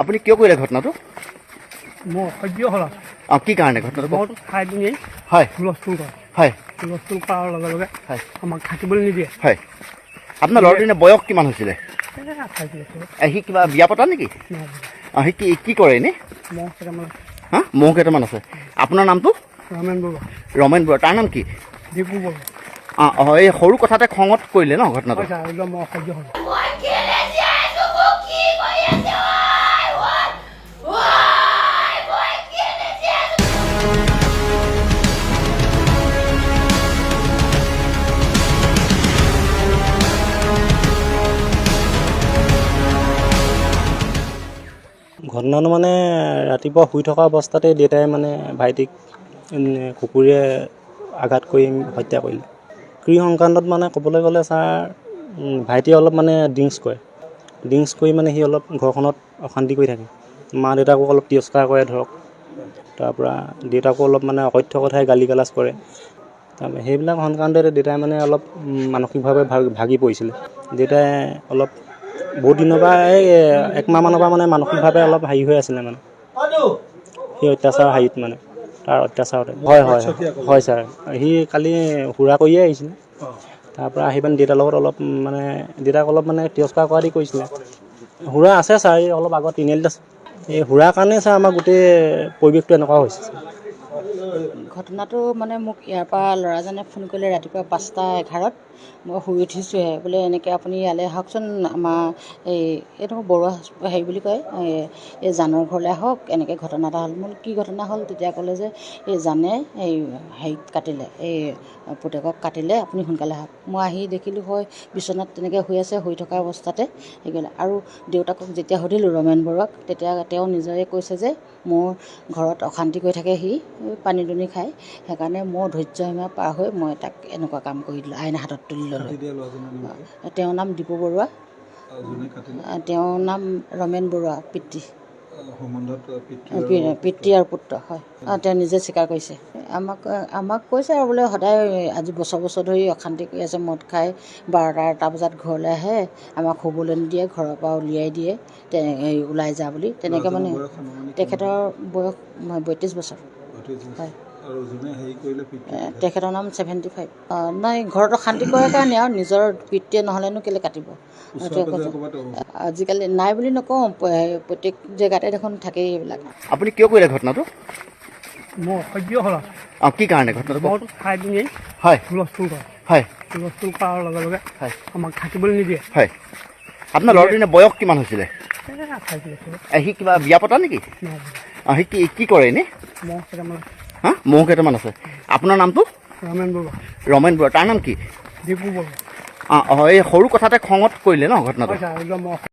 আপুনি কিয় কৰিলে ঘটনাটো? মই সহ্য হ'ল কি কাৰণে ঘটনাটো? মই খাই পিনি হয় হুলস্থুল কৰে হয় হুলস্থুল কৰাৰ লগে লগে হয় আমাক থাকিবলৈ নিদিয়ে। হয় আপোনাৰ ল'ৰাটোৰ বয়স কিমান হৈছিলে? 28 বছৰ। সি কিবা বিয়া পতা নেকি? সি কি কৰে এনেই? মহ কেইটামান হা মহ কেইটামান আছে। আপোনাৰ নামটো? ৰমেন বৰুৱা। ৰমেন বৰুৱা। তাৰ নাম কি? দীপু বৰুৱা। এই সৰু কথাতে খঙত কৰিলে ন ঘটনাটো? হয় ছাৰ, একদম মই সহ্য হ'ল। ঘটনাটো মানে ৰাতিপুৱা শুই থকা অৱস্থাতে দেউতাই মানে ভাইটিক কুকুৰে আঘাত কৰি হত্যা কৰিলে। ক্ৰী সংক্ৰান্তত মানে ক'বলৈ গ'লে ছাৰ, ভাইটিয়ে অলপ মানে ড্ৰিংকছ কৰি মানে সি অলপ ঘৰখনত অশান্তি কৰি থাকে। মা দেউতাকো অলপ তিৰস্কাৰ কৰে ধৰক। তাৰপৰা দেউতাকো অলপ মানে অকথ্য কথাই গালি গালাজ কৰে। তাৰপৰা সেইবিলাক সংক্ৰান্ততে দেউতাই মানে অলপ মানসিকভাৱে ভাগি পৰিছিলে। দেউতাই অলপ বহুত দিনৰ পৰা এক মাহমানৰ পৰা মানে মানসিকভাৱে অলপ হেৰি হৈ আছিলে মানে সেই অত্যাচাৰ মানে তাৰ অত্যাচাৰতে। হয় ছাৰ, সি কালি সুৰা কৰিয়ে আহিছিলে। তাৰপৰা আহি পিনে দেউতাৰ লগত অলপ মানে দেউতাক অলপ মানে তিৰস্কাৰ কৰা দি কৰিছিলে। সুৰা আছে ছাৰ, এই অলপ আগত তিনিআলিত আছে। এই সুৰাৰ কাৰণে ছাৰ আমাৰ গোটেই পৰিৱেশটো এনেকুৱা হৈছে। ঘটনাটো মানে মোক ইয়াৰ পৰা ল'ৰাজনে ফোন কৰিলে ৰাতিপুৱা 5:11। মই শুই উঠিছোঁহে, বোলে এনেকৈ আপুনি ইয়ালৈ আহকচোন, আমাৰ এইটো বৰুৱা হেৰি বুলি কয়, এই জানৰ ঘৰলৈ আহক, এনেকৈ ঘটনা এটা হ'ল। মোৰ কি ঘটনা হ'ল? তেতিয়া ক'লে যে এই জানে এই হেৰিত কাটিলে, এই পুতেকক কাটিলে, আপুনি সোনকালে আহক। মই আহি দেখিলোঁ হয় বিচনাত তেনেকৈ শুই আছে, শুই থকা অৱস্থাতে হেৰি কৰিলে। আৰু দেউতাকক যেতিয়া সুধিলোঁ ৰমেন বৰুৱাক, তেতিয়া তেওঁ নিজৰে কৈছে যে মোৰ ঘৰত অশান্তি কৰি থাকে, সি পানী দুনি খায়, সেইকাৰণে মোৰ ধৈৰ্যসীমা পাৰ হৈ মই তাক এনেকুৱা কাম কৰি দিলোঁ, আইন হাতত তুলি ল'লোঁ। তেওঁৰ নাম দীপু বৰুৱা, তেওঁৰ নাম ৰমেন বৰুৱা, পিতৃ আৰু পুত্ৰ। হয়, তেওঁ নিজে স্বীকাৰ কৰিছে। আমাক কৈছে আৰু বোলে সদায় আজি বছৰ ধৰি অশান্তি কৰি আছে, মদ খাই 12টা বজাত ঘৰলৈ আহে, আমাক শুবলৈ নিদিয়ে, ঘৰৰ পৰা উলিয়াই দিয়ে, ওলাই যা বুলি। তেনেকৈ মানে তেখেতৰ বয়স 32 বছৰ। হয়, তেখেতৰ নাম 75। নাই, ঘৰত অশান্তি কৰে কাৰণে আৰু নিজৰ পিতৃয়ে নহ'লেনো কেলৈ কাটিব। আজিকালি নাই বুলি নকওঁ, প্ৰত্যেক জেগাতে দেখোন থাকেই এইবিলাক। আপুনি কিয় কৰিলে ঘটনাটো? মই সহ্য হ'ল কি কাৰণে ঘটনাটো? মই খাই পিনি হয় হুলস্থুল কৰে হয় হুলস্থুল কৰাৰ লগে লগে হয় আমাক থাকিবলৈ নিদিয়ে। হয় আপোনাৰ ল'ৰাটোৰ বয়স কিমান হৈছিলে? 28 বছৰ। সি কিবা বিয়া পতা নেকি? সি কি কৰে এনেই? মহ কেইটামান হা মহ কেইটামান আছে। আপোনাৰ নামটো? ৰমেন বৰুৱা। ৰমেন বৰুৱা। তাৰ নাম কি? দীপু বৰুৱা। এই সৰু কথাতে খঙত কৰিলে ন ঘটনাটো? হয় ছাৰ, একদম মই